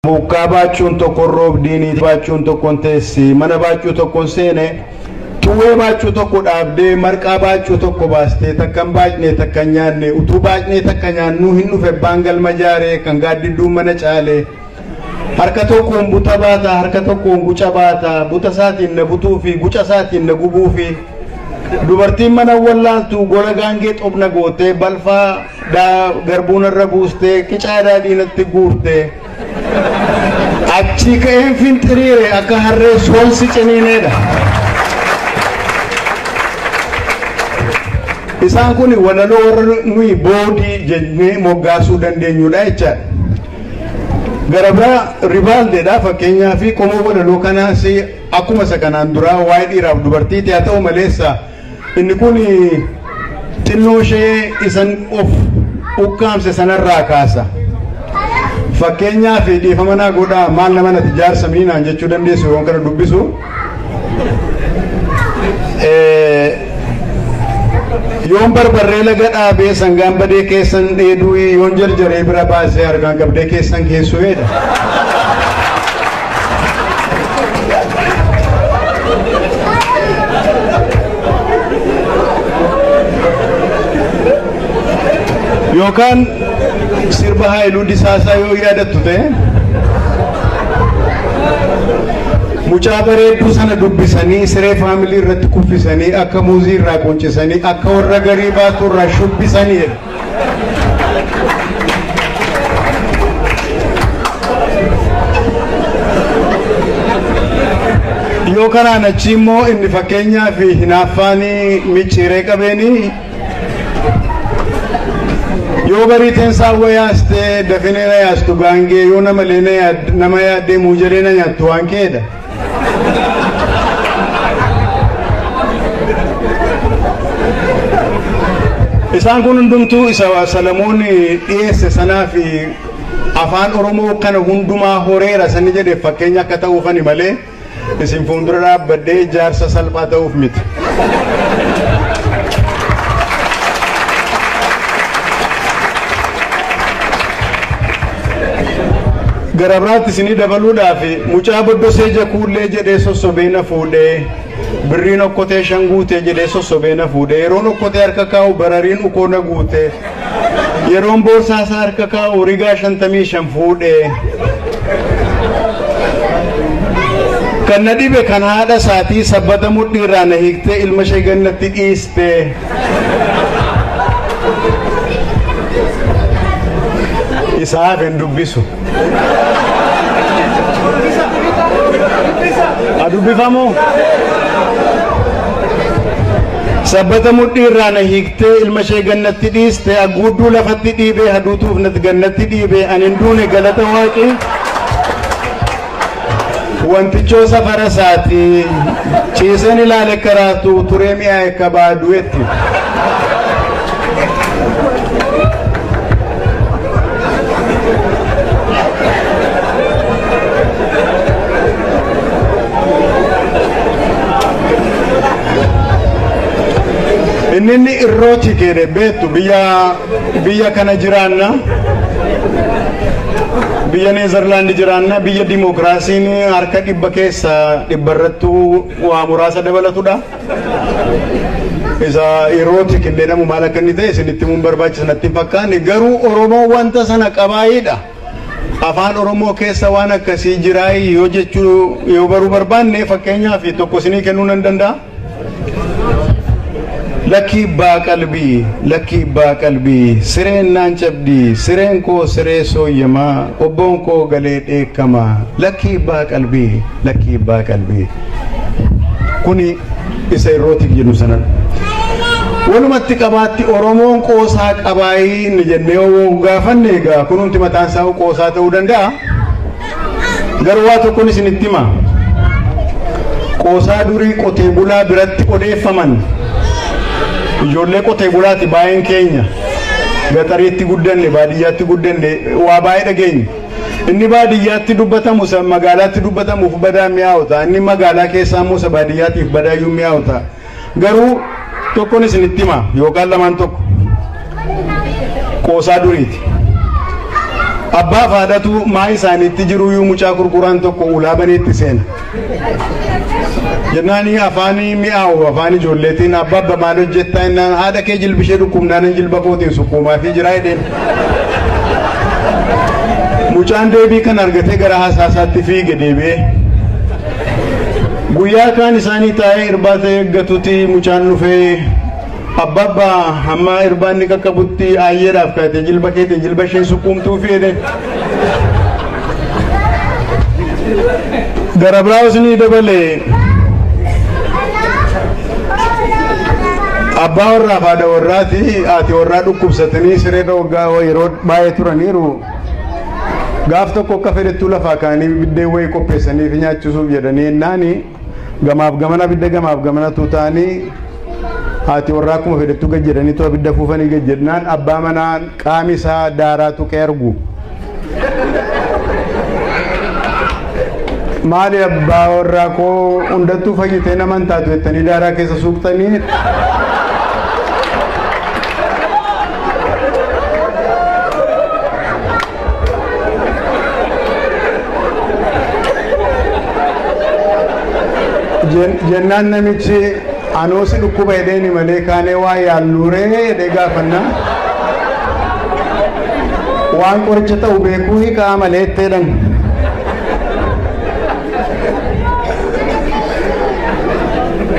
Muka bachuun tokko roobdiinii bachuun tokko teessi mana bachuu tokko seene tuwee bachuu tokko dhaabdee marqaa bachuu tokko baastee takkan baachnee takkan nyaanne utuu baachnee takkan nyaannu hin dhufe baangal majaaree kan gaaddidduun mana caalee harka tokkoon buta baata harka tokkoon guca baata buta isaatiin na butuu fi guca isaatiin na gubuu fi dubartiin mana wallaaltu gola gaangee xobna gootee balfaa garbuun irra buustee qicaa daadhiinatti guurtee achi ka'een finxiriire akka harree soolsi ciniineedha. Isaan kun walaloo warra nuyi boodii jennee moggaasuu dandeenyudha jechaadha. Garabaa ribaaldeedha fakkeenyaa fi qomoo walaloo kanaas akkuma isa kanaan duraa waa'ee dhiiraaf dubartiiti haa ta'u maleessa inni kun xinnoo ishee isan of ukkaamse sanarraa kaasa. Fakkeenyaa fi dhiifama naa godhaa maal nama natti jaarsa miinaan jechuu dandeessu yoon kana dubbisu yoon barbarree laga dhaabee sangaan badee keessan dheeduu yoon jarjaree bira baasee harkaan qabdee keessan keessu'eedha. Yookaan sirba Haayiluu Disaasaa yoo yaadattu ta'e mucaa bareedduu sana dubbisanii siree faamilii irratti kuffisanii akka muuzii irraa qoncisanii akka warra garii baatu irraa shubbisanii yoo kanaan achi immoo inni fakkeenyaa fi hinaaffaanii micciiree qabeenii yoo barii teensaa wayaaste dafinee na yaastu gaangee yoo nama yaaddee muujeree na nyaattu waan keedha. Isaan kun hundumtuu isa Salamoon dhiyeesse sanaa fi afaan Oromoo kana hundumaa horeera sani jedhe fakkeenya akka ta'uufani malee isin fuuldura dhaabbadhee jaarsa salphaa ta'uuf miti. Garabraatti isinii dabaluudhaaf mucaa boddosee jakuullee jedhee sossobee na fuudhee birriin okkotee shan guutee jedhee sossobee na fuudhee yeroon okkotee harka kaa'u barariin ukoo na guutee yeroon boorsaasaa harka kaa'u rigaa 55 fuudhee kan na dhibe kan haadha isaatii sabbata mudhii irraa na hiiktee ilma ishee gannatti dhiistee isaaf hin dubbisu. Adubbifamoo sabbata mudhii irraa na hiiktee ilma ishee gannatti dhiiste agguudduu lafatti dhiibee haduutuuf natti gannatti dhiibee anin duune galata waaqii wantichoo safara isaati ciiseen ilaale karaatu turee mi'aa akka baaduetti. Inni irrooti keede beektu biyya kana jiraanna biyya Neezerlaandi jiraanna biyya dimokiraasiin harka dhibba keessa dhibbarrattuu waa muraasa dabalatudha. Isa irrooti jedhamu maal akka inni ta'e isinitti mun barbaachisa natti fakkaanne garuu Oromoo wanta sana qabaayiidha. Afaan Oromoo keessa waan akkasii jiraayi yoo jechuu yoo baruu barbaanne fakkeenyaaf tokko isinii kennuu nan danda'a. Laki baa qalbii sireen naan cabdii sireen koo siree sooyyamaa obboon koo galee dheekkamaa laki baa qalbii kuni isa irrootiif jedhu sanan walumatti qabaatti Oromoon qoosaa qabaayii ni jennee gaafanne egaa kunumti mataan isaa qoosaa ta'uu danda'a garuu waa tokkoon isinitti hima qoosaa durii qotee bulaa biratti odeeffaman ijoollee qotee bulaati baay'een keenya gaxariitti guddanne baadiyyaatti guddanne waa baay'ee dhageenya inni baadiyyaatti dubbatamu isa magaalaatti dubbatamuuf badaa mi'aawta inni magaalaa keessaa immoo isa baadiyyaatiif badaayyuu mi'aawta garuu tokkoon isinitti hima yookaan lamaan tokko qoosaa duriiti abbaa faadhatu maa isaaniitti jiru yuu mucaa gurguraan tokko ulaa baneetti seena jennaanii afaanii mi'aawu afaan ijoolleetiin abbaa maal hojjettaa innaan haadha kee jilbishee dhukkubnaan jilba kootiin sukkuumaa fi jiraa jedheen mucaan deebii kan argatee gara hasaasaatti fiige deebi'ee guyyaa kaan isaanii taa'ee irbaata eeggatutti mucaan dhufee abbaa hamma irbaanni qaqqabutti ayyeedhaaf kaatee jilba keetiin jilba ishee sukkuumtuu fi jedhe gara biraas ni dabalee abbaa warraa faada warraati haati warraa dhukkubsatanii sireerra waggaa yeroo baay'ee turaniiru gaaf tokko akka fedhettuu lafaa kaanii biddeen wayii qopheessaniif nyaachisuuf jedhanii ennaani gamaaf gamana bidda gamaaf gamana tuutaanii haati warraa akkuma fedhettuu gad jedhanii too bidda fuufanii gad jedhnaan abbaa manaa qaami isaa daaraa tuqee argu maali abbaa warraa koo hundattuu fayyitee naman taatu jettanii daaraa keessa suuqtanii jennaan namichi anoosi dhukkuba hedheeni malee kaanee waa yaalluuree hedhee gaafannaa waan qoricha ta'u beekuu hiikaa malee itteedhan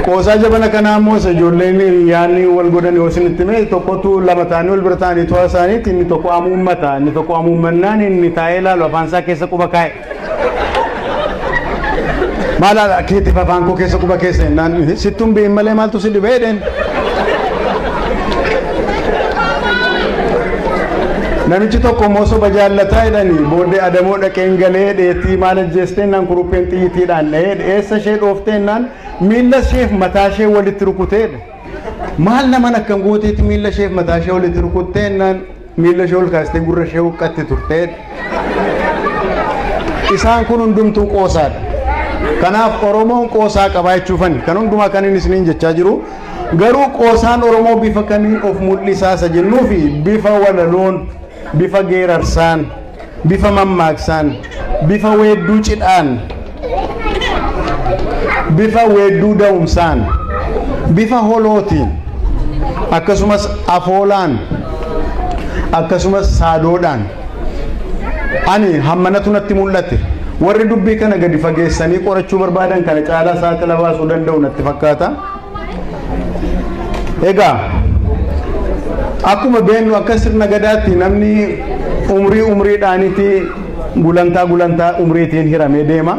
qoosaa jabana kanaa ammoo ijoolleen yaanni wal godhan yoo isinitti mee tokkotu lama ta'anii wal bira ta'anii to'a isaaniitti inni tokko amuummata inni tokko amuummannaan inni taa'ee ilaalu afaan isaa keessa quba kaa'e maala keetti afaan koo keessa quba keessa naan sittuun biin malee maaltu si dhibee jedheen namichi tokko immoo soba jaallataa jedhanii booddee adamoo dhaqeen galee dheetii maal ajjeesteen naan kurupheen xiyyiitiidhaan dha'ee eessa ishee dhoofteen naan miilla isheef mataa ishee walitti rukuteedha maal naman akkan gooteetti miilla isheef mataa ishee walitti rukutteen naan miilla ishee ol kaastee gurra ishee huqqatti turteedha isaan kun hundumtuu qoosaadha kanaaf oromoon qoosaa qabaa jechuufani kan hundumaa kan inni isiniin jechaa jiru garuu qoosaan oromoo bifa kamiin of mul'isaa isa jennuu fi bifa walaloon bifa geerarsaan bifa mammaaksaan bifa weedduu cidhaan bifa weedduu da'umsaan bifa holootiin akkasumas afoolaan akkasumas saadoodhaan ani hammanatu natti mul'ate warri dubbii kana gadi fageessanii qorachuu barbaadan kana caalaa saaxila baasuu danda'u natti fakkaata egaa akkuma beennu akka sirna gadaatti namni umriidhaanitti gulantaa umriitiin hiramee deema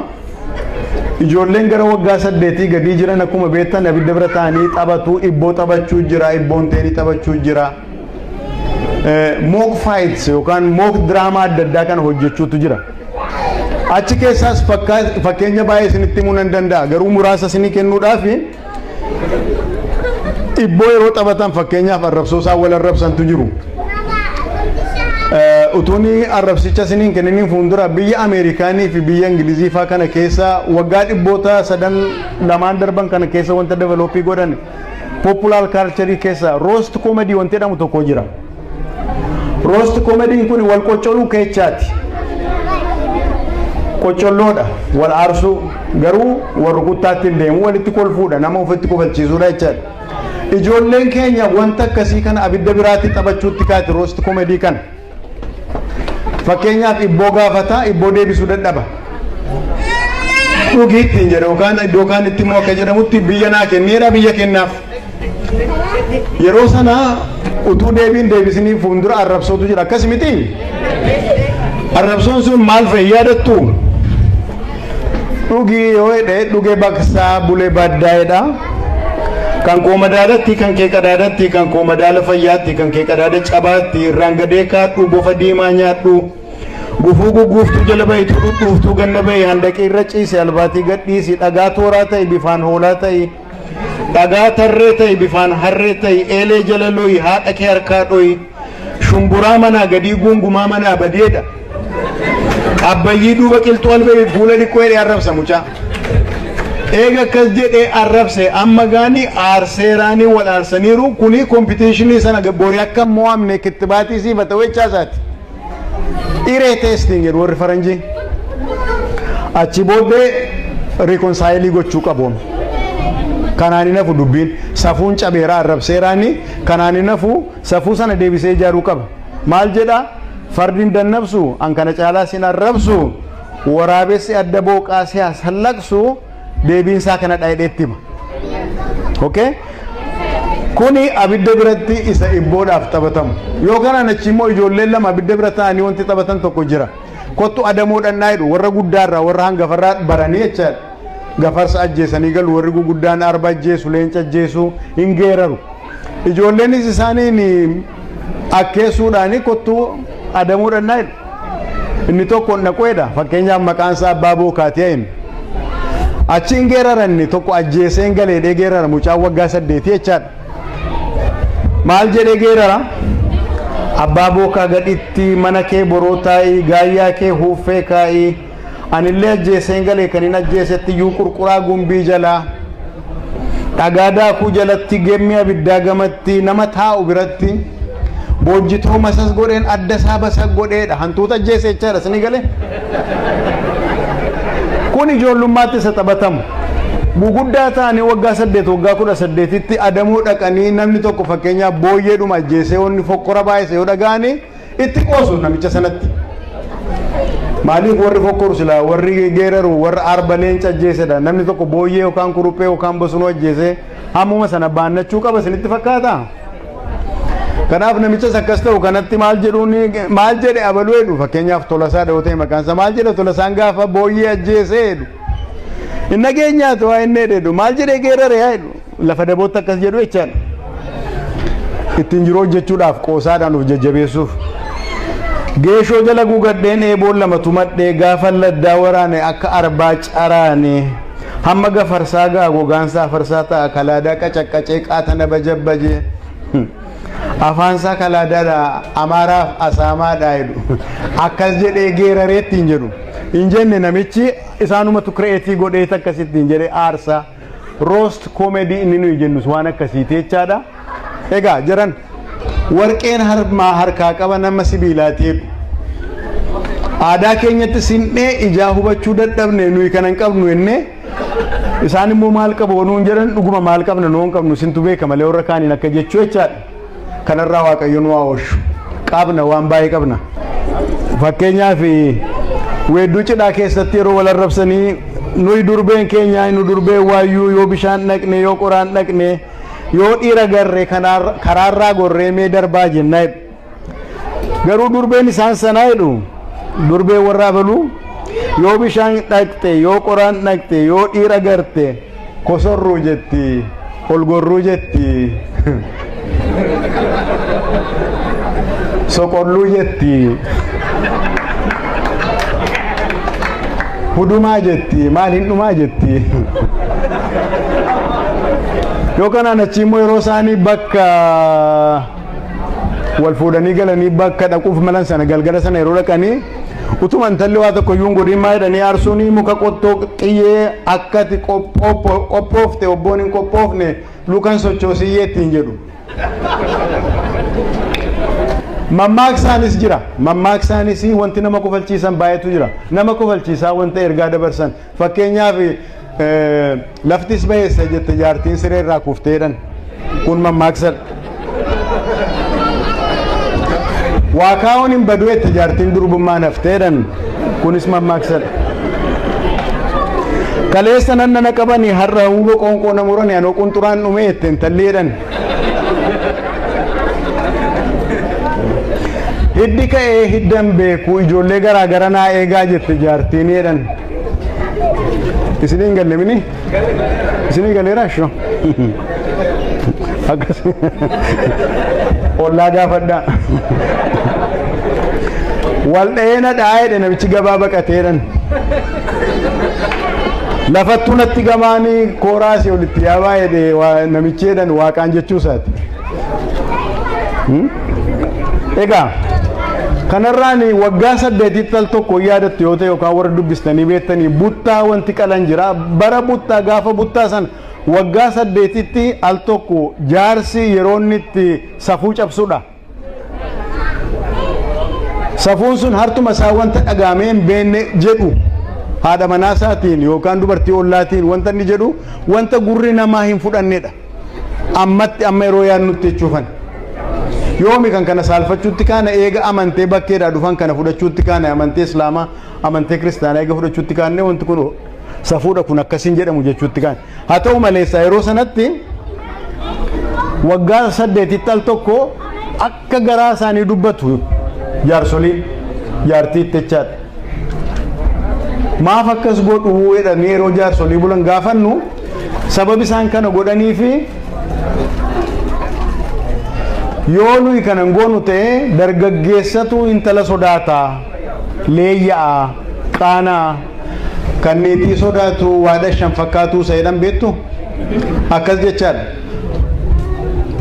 ijoolleen gara waggaa 8 gadii jiran akkuma beektan abidda bira ta'anii taphatu ibboo taphachuu jira ibboon teenii taphachuu jira mock fights yookaan mock drama adda addaa kana hojjechuutu jira achi keessaas fakkeenya baay'ee isinitti himuu nan danda'a garuu muraasa isinii kennuudhaaf ibboo yeroo taphatan fakkeenyaaf arrabsoo isaan wal arrabsantu jiru utuuni arrabsicha isiniin kenniniin fuuldura biyya Ameerikaanii fi biyya Ingilizii faa kana keessa waggaa dhibboota 2 darban kana keessa wanta developii godhan popular culture keessa roast comedy wanta jedhamu tokko jira roast comedy kun wal qocoluu keechaati qocolloodha wal aarsuu garuu warra kuttaatti deemu walitti kolfuudha nama ofitti kofalchiisuudha jechaadha ijoolleen keenya wanta akkasii kana abidda biraatti taphachuutti kaati roast comedy kana fakkeenyaaf ibboo gaafata ibboo deebisuu dadhaba dhugiittiin jedhe yookaan iddoo kaan itti immoo akka jedhamutti biyya naa kenneedha biyya kennaaf yeroo sana utuu deebiin deebisanii fuuldura arrabsootu jira akkas miti arrabsoon sun maal fa'i yaadattu dhugii yoo jedhe dhugee baqsaa bulee baddaa'edha kan koo madaadatti kan kee qadaadatti kan koo madaala fayyaatti kan kee qadaada cabaatti irraan gadee kaadhu bofa diimaa nyaadhu gufuu gugguuftuu jala bahitu dhudhuuftuu ganna bahi handaqii irra ciise albaatii gadhiisi dhagaa tooraa ta'e bifaan hoolaa ta'e dhagaa tarree ta'e bifaan harree ta'e eelee jala loyi haadha kee harkaa dhoyi shumburaa manaa gadii gungumaa manaa badeedha abbayyii duuba qilxuu albee fuula dhiqqoo jedhee arrabsa mucaa eega akkas jedhee arrabse amma gaanii aarseeraanii wal aarsaniiru kuni kompitiishinii sana borii akka mo'amne kittibaatii siifata wechaasaati testing jedhu warri faranjii achi booddee reconcile gochuu qabu. Kanaan nafu dubbiin safuun cabeeraa arrabseeraani kanaan nafu safuu sana deebisee ijaaruu qaba. Maal jedha fardiin dannabsu an kana caalaa sin arrabsu waraabessi adda booqaa siyaas hallaqsu deebiinsaa kana dhaayidheetti hima. Okay? Kuni abidda biratti isa ibboodhaaf taphatamu. Yoo kanaan achi immoo ijoolleen lama abidda bira ta'anii wanti taphatan tokko jira. Kottu adamoodhaan naayidhu warra guddaarraa warra hangafarraa baranii jechaadha. Gafarsa ajjeesanii galu warri guguddaan arba ajjeesu leenca ajjeesu hin geeraru. Ijoolleenis isaaniin akkeessuudhaani kottu adamoodhaan naayidhu. Inni tokko naqoedha fakkeenyaaf maqaan isaa abbaa bookaati hin. Achi hin geeraranni tokko ajjeesee hin galeedhee geerara mucaa waggaa 8 jechaadha. Maal jedhee geerara? Abbaa bookaa gadhitti mana kee boroo taa'ii gaayyaa kee huuffee kaa'ii anillee ajjeesee hin galee kan hin ajjeesetti iyyuu qurquraa gumbii jalaa dhagaa daakuu jalatti geemmii abiddaa gamatti nama taa'u biratti boojjitoo masas godheen adda isaa basa godheedha hantuuta ajjeesee jechaadha sini galee. Kun ijoollummaatti isa taphatamu. Guguddaa ta'anii waggaa 8 waggaa 18tti adamuu dhaqanii namni tokko fakkeenyaaf booyyeedhuma ajjeesee wanni fokkora baay'ise yoo dhagaanii itti qoosu namicha sanatti. Maaliif warri fokkoru sila warri geeraru warra arba leenca ajjeesedha namni tokko booyyee yookaan kuruphee yookaan bosonuu ajjeesee hammuma sana baannachuu qaba isinitti fakkaata. Kanaaf namichas akkas ta'u kanatti maal jedhuun maal jedhe abaluu jedhu fakkeenyaaf Tolasaa dhawoo ta'e maqaan isaa maal jedhe Tolasaan gaafa booyyee ajjeesee jedhu. Inni geenyaatu waa inni jedhu maal jedhee geerare yaa jedhu lafa dabootti akkas jedhu jechaadha. Ittiin jiruu hojjechuudhaaf qoosaadhaan of jajjabeessuuf. Geeshoo jala guugadheen eeboon lama tumadhee gaafa laddaa waraane akka arbaa caraane hamma gafarsaa gaa gogaansaa farsaa ta'a kalaadaa qacaqqacee qaatana bajabbaje. Afaansaa kalaadaadha amaaraaf asaamaadha jedhu akkas jedhee geerareetti hin jedhu. Hin jenne namichi isaanumatu kireetii godhee akkasitti hin jedhee aarsaa roast comedy inni nuyi jennus waan akkasiiti jechaadha. Egaa jiran warqeen harkaa qaba nama sibiilaati. Aadaa keenyatti sin'ee ijaa hubachuu dadhabne nuyi kanan qabnu enne isaan immoo maal qabu nuun jedhan dhuguma maal qabna nuun qabnu sintu beeka malee warra kaaniin akka jechuu jechaadha. Kanarraa waaqayyoon waa oolchu qabna waan baay'ee qabna. Fakkeenyaaf weedduu cidhaa keessatti yeroo wal arrabsanii nuyi durbeen keenya nu durbeen waayyuu yoo bishaan dhaqne yoo qoraan dhaqne yoo dhiira garree karaarraa gorree mee darbaa jennaa jedhu. Garuu durbeen isaan sanaa jedhu durbeen warra abaluu yoo bishaan dhaqxe yoo qoraan dhaqxe yoo dhiira garte kosorruu jetti olgorruu jetti soqolluu jetti hudumaa jetti maal hin dhumaa jetti. Yoo kanaan achi immoo yeroo isaanii bakka wal fuudhanii galanii bakka dhaquuf malan sana galgala sana yeroo dhaqanii utuma intalli waa tokko iyyuu godhin maa jedhanii aarsuun muka qottoo xiyyee akkati qophoofte obboon hin qophoofne lukan sochoosiyye ittiin jedhu. Mammaaksaanis jira. Mammaaksaanis wanti nama kofalchiisan baay'eetu jira. Nama kofalchiisaa wanta ergaa dabarsan fakkeenyaaf laftis bayeessa jette jaartiin sireerraa kufteedhan kun mammaaksadha. Waakaa'uun hin badu jette jaartiin durbummaan hafteedhan kunis mammaaksadha. Kaleessa nannana qabanii har'a huuboo qoonqoo namurani anoo qunxuraan dhume jette intalleedhan. Hiddi ka'ee hiddan beeku ijoollee garaa gara naa eegaa jette jaartiin jedhan. Isiniin galle mini? Isinii galeera shoo? Akkas ollaa gaafadhaa. Wal dha'ee na dha'aa jedhe namichi gabaa baqateedhan. Lafattuu natti gamaanii kooraasii olitti yaabaa jedhe namichi jedhan waaqaan jechuusaati. Egaa kanarraan waggaa 8 al tokko yaadattu yoo ta'e yookaan warra dubbistanii beektanii buttaa wanti qalan jira bara buttaa gaafa buttaa san waggaa 8tti al tokko jaarsi yeroo inni itti safuu cabsuudha. safuun sun hartuma isaa wanta dhagaamee hin beekne jedhu haadha manaa isaatiin yookaan dubartii ollaatiin wanta inni jedhu wanta gurri namaa hin fudhannedha. Ammatti amma yeroo yaannutti jechuufan yoomi kan kana saalfachuutti kaana eega amantee bakkeedhaa dhufan kana fudhachuutti kaana amantee islaamaa amantee kiristaanaa eega fudhachuutti kaanne wanti kun safuudha kun akkasiin jedhamu jechuutti kaana. Haa ta'u malee yeroo sanatti waggaa 8 al tokko akka garaa isaanii dubbatu jaarsoliin jaartiitti jechaadha. Maaf akkas godhu jedhanii yeroo jaarsolii bulan gaafannu sababi isaan kana godhanii fi yoo nuyi kana goonu ta'e dargaggeessatu intala sodaata leeyya'a qaanaa kanneetii sodaatu waadha shan fakkaatu sayyidan beektu akkas jechaadha.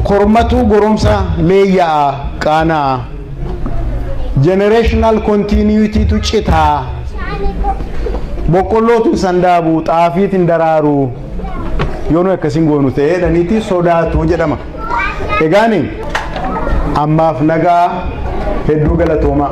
Kormatu goromsa leeyya'a qaanaa generational continuity tu citaa boqqollootu sandaabu xaafiitiin daraaru yoo nuyi akkasiin goonu ta'e dhaniitii sodaatu jedhama. Egaani ammaaf nagaa hedduu galatoomaa.